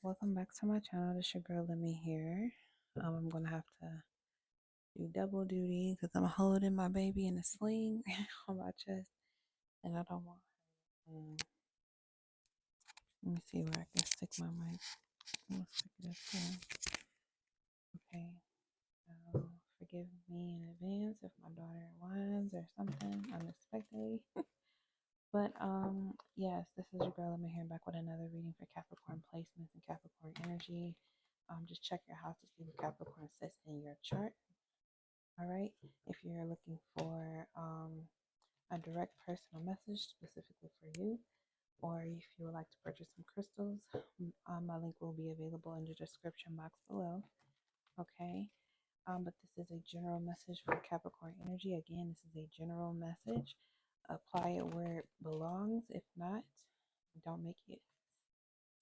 Welcome back to my channel. This your girl Lemmy here. I'm gonna have to do double duty because I'm holding my baby in a sling on my chest, and I don't want her. Let me see where I can stick my mic. I'm gonna stick it up here. Okay. So forgive me in advance if my daughter whines or something unexpectedly. But yes, this is your girl Lemmy here, back with another reading for Capricorn placements and Capricorn energy. Just check your house to see what Capricorn sits in your chart. All right. If you're looking for a direct personal message specifically for you, or if you would like to purchase some crystals, my link will be available in the description box below. Okay. But this is a general message for Capricorn energy. Again, this is a general message. Apply it where it belongs. If not, don't make it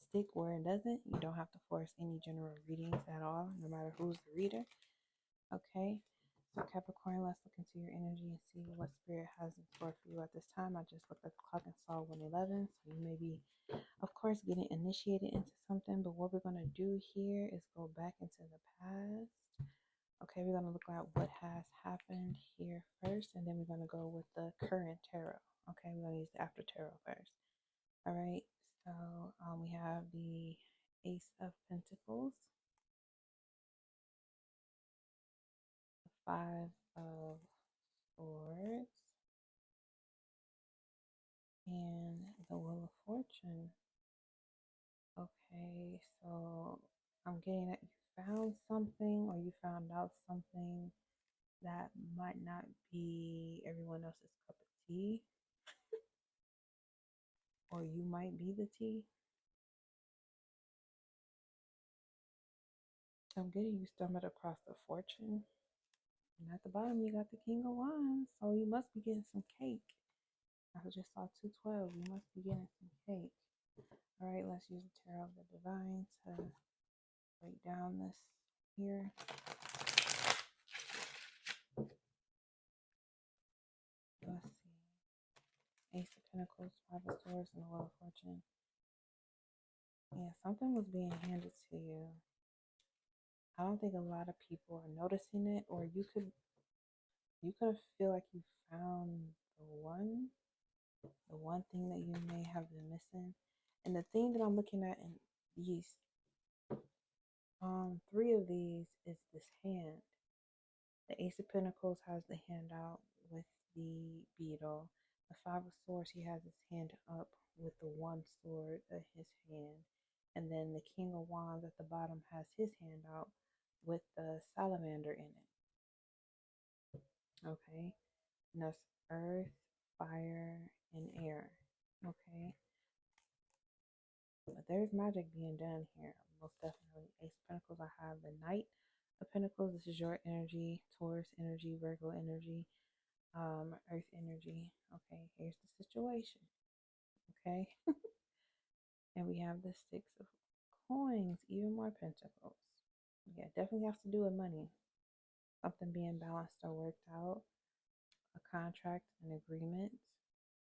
stick where it doesn't. You don't have to force any general readings at all, no matter who's the reader. Okay. So Capricorn, let's look into your energy and see what spirit has in store for you at this time. I just looked at the clock and saw 1:11. So you may be, of course, getting initiated into something. But what we're going to do here is go back into the past. Okay, we're going to look at what has happened here first. And then we're going to go with the current tarot. Okay, we're going to use the after tarot first. All right. So we have the Ace of Pentacles, the Five of Swords, and the Wheel of Fortune. Okay, so I'm getting that you found something or you found out something that might not be everyone else's cup of tea, or you might be the tea. I'm getting you stumbled across the fortune. And at the bottom, you got the King of Wands. So you must be getting some cake. I just saw 212. You must be getting some cake. All right, let's use the Tarot of the Divine to break down this here. Let's see. Ace of Pentacles, Five of Swords, and the Wheel of Fortune. Yeah, something was being handed to you. I don't think a lot of people are noticing it, or you could feel like you found the one thing that you may have been missing. And the thing that I'm looking at in these three of these is this hand. The Ace of Pentacles has the hand out with the beetle. The Five of Swords, he has his hand up with the one sword in his hand. And then the King of Wands at the bottom has his hand out with the salamander in it. Okay. And that's earth, fire, and air. Okay. But there's magic being done here. Most definitely. Ace of Pentacles, I have the Knight of Pentacles. This is your energy. Taurus energy, Virgo energy, earth energy. Okay, here's the situation. Okay. And we have the Six of Coins, even more pentacles. Yeah, definitely has to do with money. Something being balanced or worked out. A contract, an agreement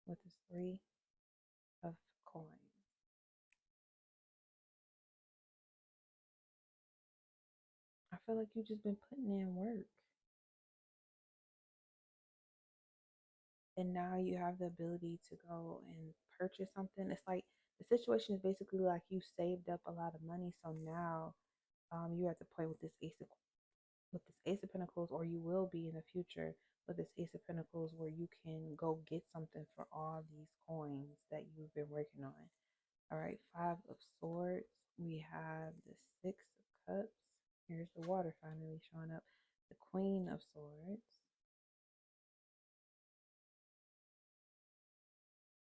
with the Three of Coins. I feel like you've just been putting in work. And now you have the ability to go and purchase something. It's like the situation is basically like you saved up a lot of money, so now you're at the point with this Ace of Pentacles, or you will be in the future with this Ace of Pentacles, where you can go get something for all these coins that you've been working on. All right, Five of Swords. We have the Six of Cups. Here's the water finally showing up. The Queen of Swords.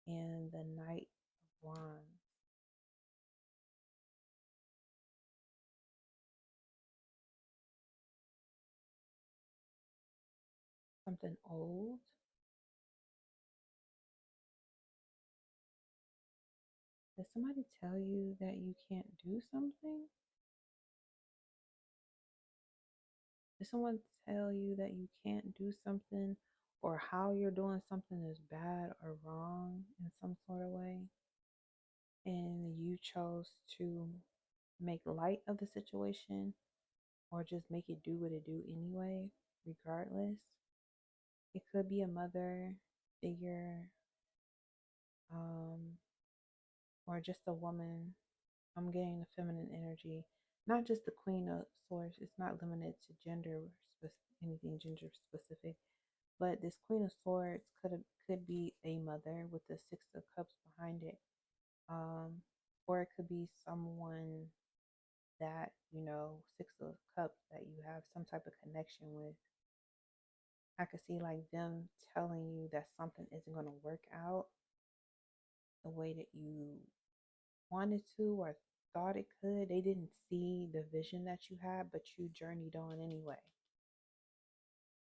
And the Knight of Wands. Something old. Did somebody tell you that you can't do something? Did someone tell you that you can't do something, or how you're doing something is bad or wrong in some sort of way? And you chose to make light of the situation or just make it do what it do anyway, regardless. It could be a mother figure, um, or just a woman. I'm getting the feminine energy, not just the Queen of Swords. It's not limited to gender, anything gender specific. But this Queen of Swords could be a mother with the Six of Cups behind it, or it could be someone that Six of Cups that you have some type of connection with. I could see like them telling you that something isn't going to work out the way that you wanted to or thought it could. They didn't see the vision that you had, but you journeyed on anyway.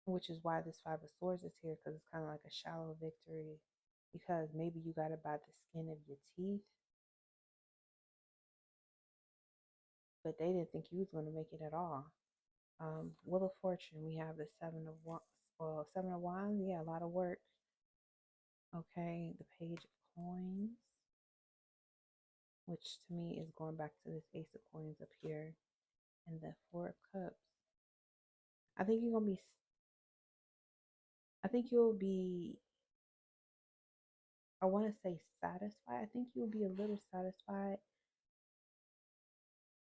Which is why this Five of Swords is here, because it's kind of like a shallow victory. Because maybe you got it by the skin of your teeth, but they didn't think you was going to make it at all. Wheel of Fortune, we have the Seven of Wands. Well, Seven of Wands, yeah, a lot of work. Okay, the Page of Coins, which to me is going back to this Ace of Coins up here, and the Four of Cups. I think you're gonna be. I think you'll be. I want to say satisfied. I think you'll be a little satisfied,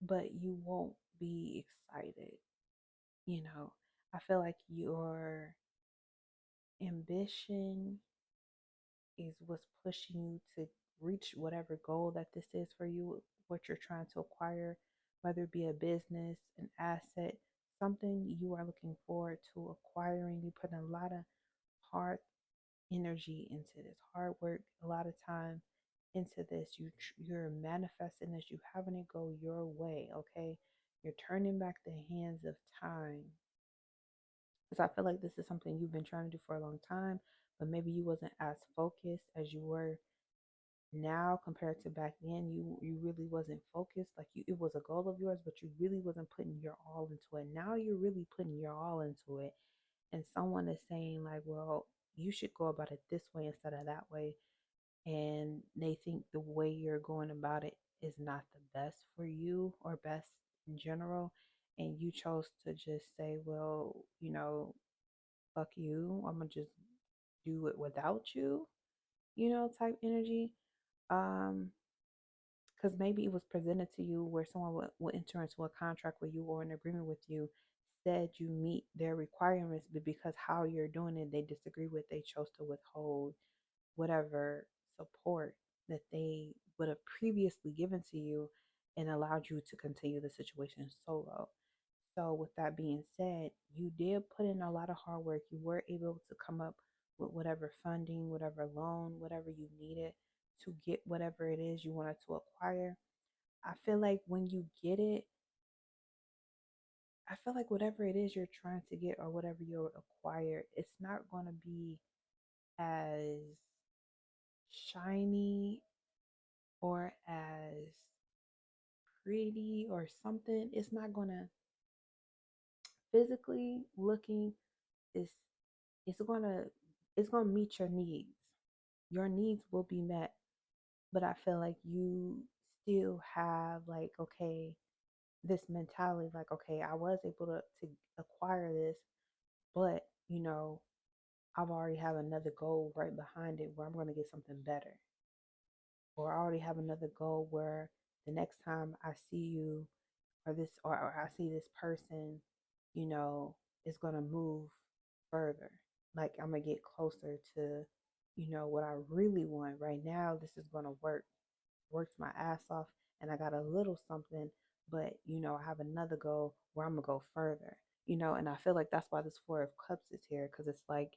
but you won't be excited. I feel like your ambition is what's pushing you to reach whatever goal that this is for you, what you're trying to acquire, whether it be a business, an asset, something you are looking forward to acquiring. You put a lot of hard energy into this, hard work, a lot of time into this. You're manifesting this. You having it go your way. Okay, you're turning back the hands of time. Because I feel like this is something you've been trying to do for a long time, but maybe you wasn't as focused as you were now compared to back then. You really wasn't focused. Like it was a goal of yours, but you really wasn't putting your all into it. Now you're really putting your all into it. And someone is saying like, well, you should go about it this way instead of that way. And they think the way you're going about it is not the best for you or best in general. And you chose to just say, well, fuck you, I'm gonna just do it without you, type energy. Because maybe it was presented to you where someone would enter into a contract with you or an agreement with you, said you meet their requirements, but because how you're doing it, they disagree with, they chose to withhold whatever support that they would have previously given to you and allowed you to continue the situation solo. So, with that being said, you did put in a lot of hard work. You were able to come up with whatever funding, whatever loan, whatever you needed to get whatever it is you wanted to acquire. I feel like when you get it, I feel like whatever it is you're trying to get or whatever you'll acquire, it's not going to be as shiny or as pretty or something. It's not going to physically looking, is it's gonna it's gonna meet your needs. Your needs will be met, but I feel like you still have like, okay, this mentality, like, okay, I was able to acquire this, but I've already have another goal right behind it where I'm gonna get something better. Or I already have another goal where the next time I see you or I see this person, you know, is gonna move further. Like I'm gonna get closer to, what I really want. Right now, this is gonna work. Worked my ass off and I got a little something, but I have another goal where I'm gonna go further. And I feel like that's why this Four of Cups is here, because it's like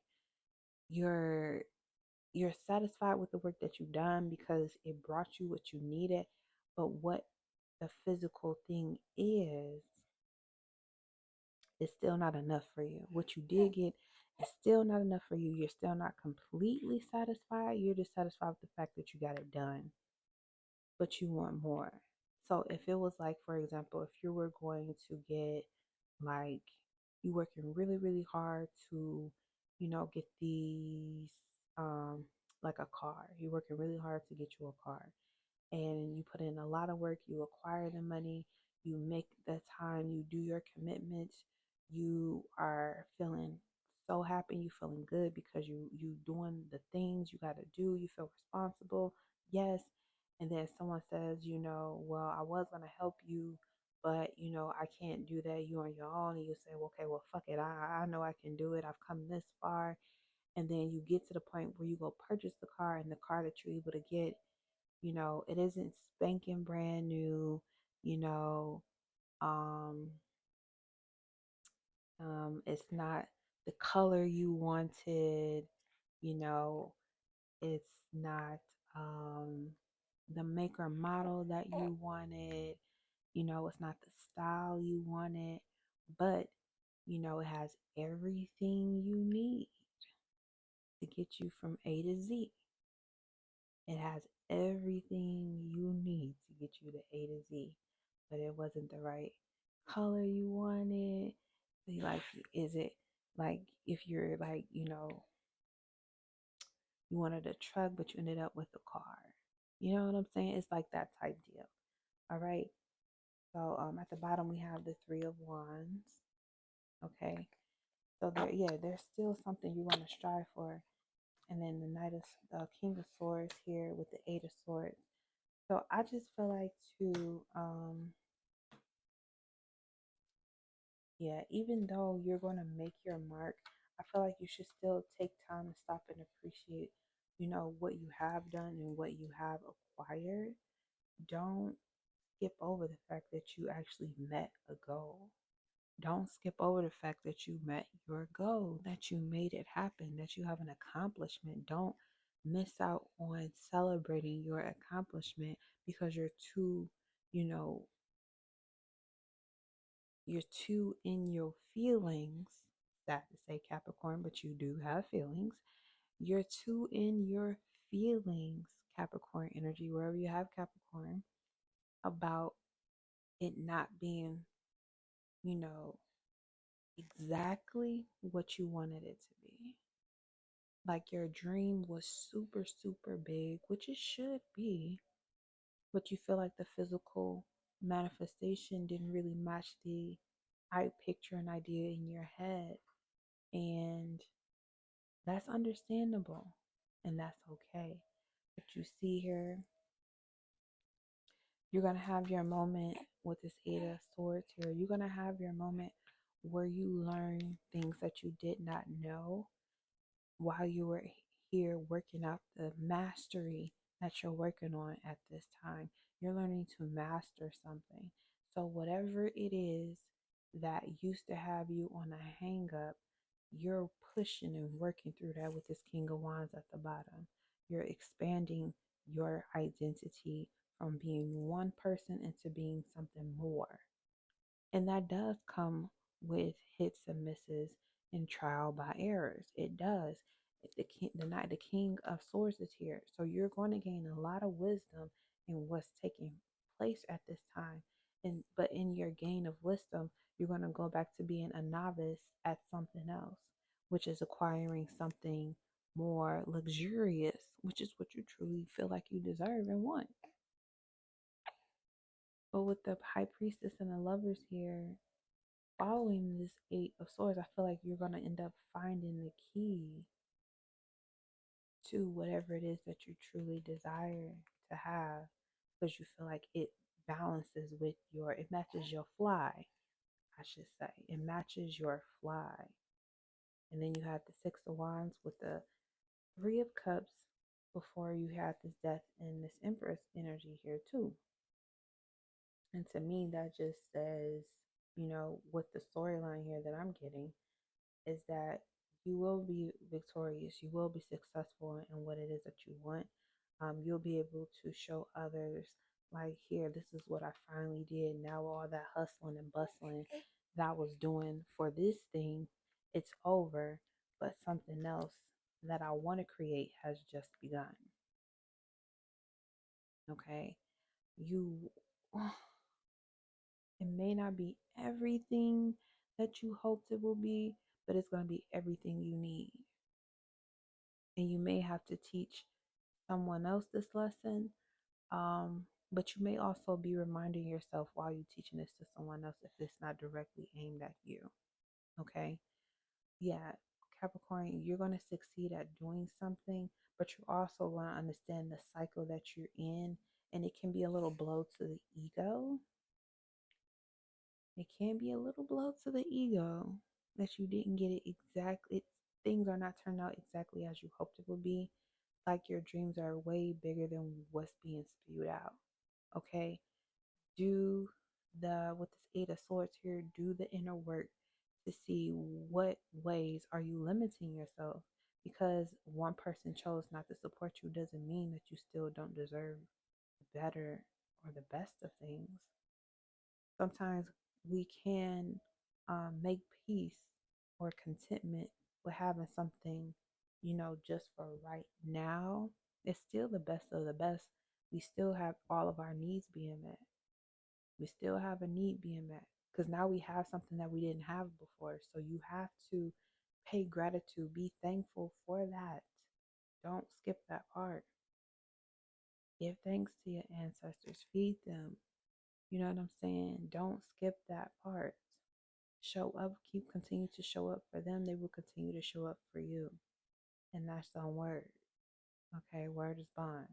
you're you're satisfied with the work that you've done because it brought you what you needed, but what the physical thing is still not enough for you. What you did get is still not enough for you. You're still not completely satisfied. You're just satisfied with the fact that you got it done, but you want more. So if it was like, for example, if you were going to get like you working really, really hard to, get these like a car. You're working really hard to get you a car. and you put in a lot of work, you acquire the money, you make the time, you do your commitments, you are feeling so happy, you feeling good because you doing the things you got to do, you feel responsible. Yes. And then someone says, well, I was going to help you, but I can't do that, you on your own. And you say, well, okay, well, fuck it, I know I can do it, I've come this far. And then you get to the point where you go purchase the car, and the car that you're able to get, it isn't spanking brand new, you know, um, it's not the color you wanted, you know, it's not the make or model that you wanted, it's not the style you wanted, but it has everything you need to get you from A to Z. It has everything you need to get you to A to Z, but it wasn't the right color you wanted. Like, is it like if you're like, you wanted a truck, but you ended up with a car? You know what I'm saying? It's like that type deal. All right. So at the bottom we have the Three of Wands. Okay. So there's still something you want to strive for. And then the Knight of the King of Swords here with the Eight of Swords. So I just feel like even though you're going to make your mark, I feel like you should still take time to stop and appreciate, what you have done and what you have acquired. Don't skip over the fact that you actually met a goal. Don't skip over the fact that you met your goal, that you made it happen, that you have an accomplishment. Don't miss out on celebrating your accomplishment because you know, you're too in your feelings. Sad to say, Capricorn, but you do have feelings. You're too in your feelings, Capricorn energy, wherever you have Capricorn, about it not being, you know, exactly what you wanted it to be. Like your dream was super, super big, which it should be, but you feel like the physical manifestation didn't really match the eye picture and idea in your head. And that's understandable and that's okay. But you see here, you're going to have your moment with this Eight of Swords here. You're going to have your moment where you learn things that you did not know while you were here working out the mastery that you're working on at this time. You're learning to master something. So, whatever it is that used to have you on a hang up, you're pushing and working through that with this King of Wands at the bottom. You're expanding your identity from being one person into being something more. And that does come with hits and misses and trial by errors. It does. The King of Swords is here. So you're going to gain a lot of wisdom in what's taking place at this time. But in your gain of wisdom, you're going to go back to being a novice at something else, which is acquiring something more luxurious, which is what you truly feel like you deserve and want. But with the High Priestess and the Lovers here, following this Eight of Swords, I feel like you're going to end up finding the key to whatever it is that you truly desire to have, because you feel like it balances with it matches your fly, I should say. It matches your fly. And then you have the Six of Wands with the Three of Cups before you have this Death and this Empress energy here too. And to me, that just says, with the storyline here that I'm getting, is that you will be victorious. You will be successful in what it is that you want. You'll be able to show others, like, here, this is what I finally did. Now all that hustling and bustling that I was doing for this thing, it's over. But something else that I want to create has just begun. Okay. You It may not be everything that you hoped it will be, but it's going to be everything you need. And you may have to teach someone else this lesson, But you may also be reminding yourself while you're teaching this to someone else if it's not directly aimed at you. Okay? Yeah, Capricorn, you're going to succeed at doing something, but you also want to understand the cycle that you're in, and it can be a little blow to the ego. It can be a little blow to the ego that you didn't get it exactly. Things are not turning out exactly as you hoped it would be. Like your dreams are way bigger than what's being spewed out. Okay? Do with this Eight of Swords here, do the inner work to see what ways are you limiting yourself. Because one person chose not to support you doesn't mean that you still don't deserve better or the best of things. Sometimes we can make peace or contentment with having something, just for right now. It's still the best of the best. We still have all of our needs being met. We still have a need being met because now we have something that we didn't have before. So you have to pay gratitude, be thankful for that. Don't skip that part. Give thanks to your ancestors, feed them. You know what I'm saying? Don't skip that part. Show up, continue to show up for them. They will continue to show up for you. And that's on word. Okay, word is bond.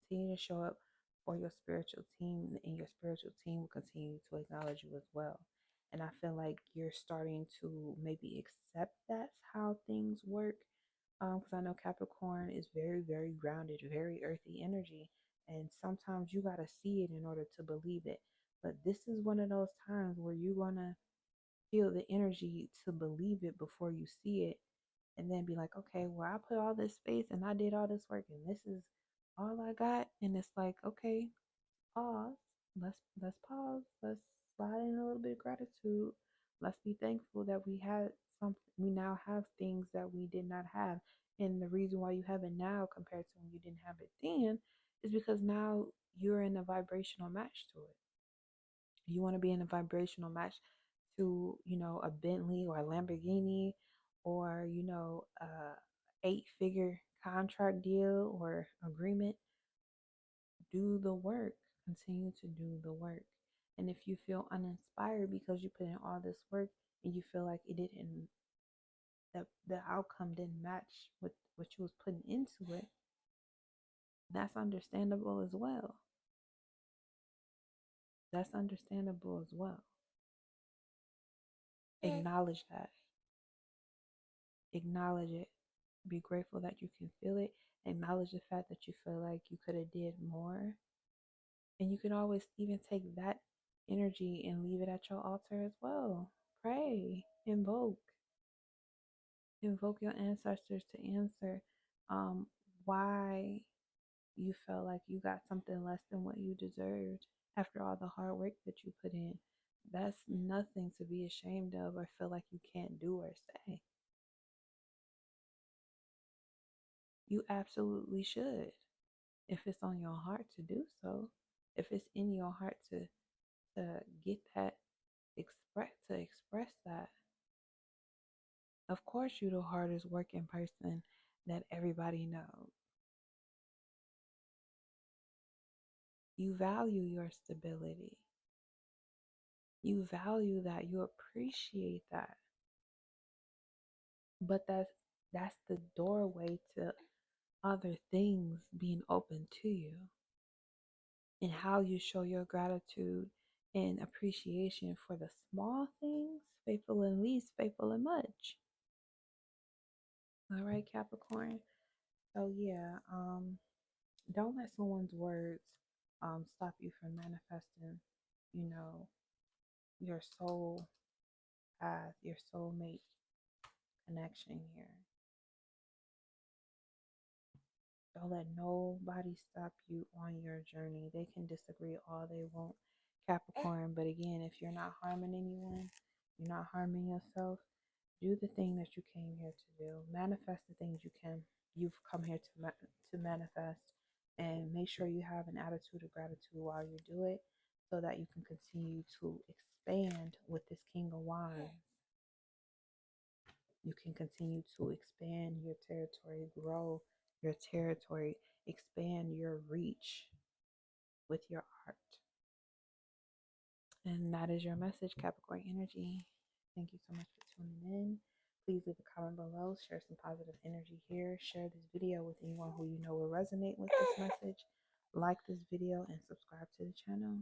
Continue to show up for your spiritual team, and your spiritual team will continue to acknowledge you as well. And I feel like you're starting to maybe accept that's how things work. Because I know Capricorn is very, very grounded, very earthy energy. And sometimes you got to see it in order to believe it. But this is one of those times where you're going to feel the energy to believe it before you see it. And then be like, okay, well, I put all this space and I did all this work and this is all I got. And it's like, okay, pause. Let's pause. Let's slide in a little bit of gratitude. Let's be thankful that we had something. We now have things that we did not have. And the reason why you have it now compared to when you didn't have it then is because now you're in a vibrational match to it. You want to be in a vibrational match to, a Bentley or a Lamborghini or, a 8-figure contract deal or agreement. Do the work. Continue to do the work. And if you feel uninspired because you put in all this work and you feel like it didn't, that the outcome didn't match with what you was putting into it, that's understandable as well. That's understandable as well. Acknowledge that. Acknowledge it. Be grateful that you can feel it. Acknowledge the fact that you feel like you could have did more. And you can always even take that energy and leave it at your altar as well. Pray, invoke your ancestors to answer why you felt like you got something less than what you deserved after all the hard work that you put in. That's nothing to be ashamed of or feel like you can't do or say. You absolutely should, if it's on your heart to do so. If it's in your heart to get that express that. Of course, you're the hardest working person that everybody knows. You value your stability. You value that. You appreciate that. But that's the doorway to other things being open to you. And how you show your gratitude and appreciation for the small things, faithful in least, faithful in much. All right, Capricorn. So yeah, don't let someone's words stop you from manifesting, your soul path, your soulmate connection here. Don't let nobody stop you on your journey. They can disagree all they want, Capricorn. But again, if you're not harming anyone, you're not harming yourself, do the thing that you came here to do. Manifest the things you've come here to manifest. And make sure you have an attitude of gratitude while you do it so that you can continue to expand with this King of Wands. You can continue to expand your territory, grow your territory, expand your reach with your art. And that is your message, Capricorn energy. Thank you so much for tuning in. Please leave a comment below, share some positive energy here, share this video with anyone who you know will resonate with this message, like this video, and subscribe to the channel.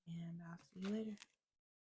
And I'll see you later.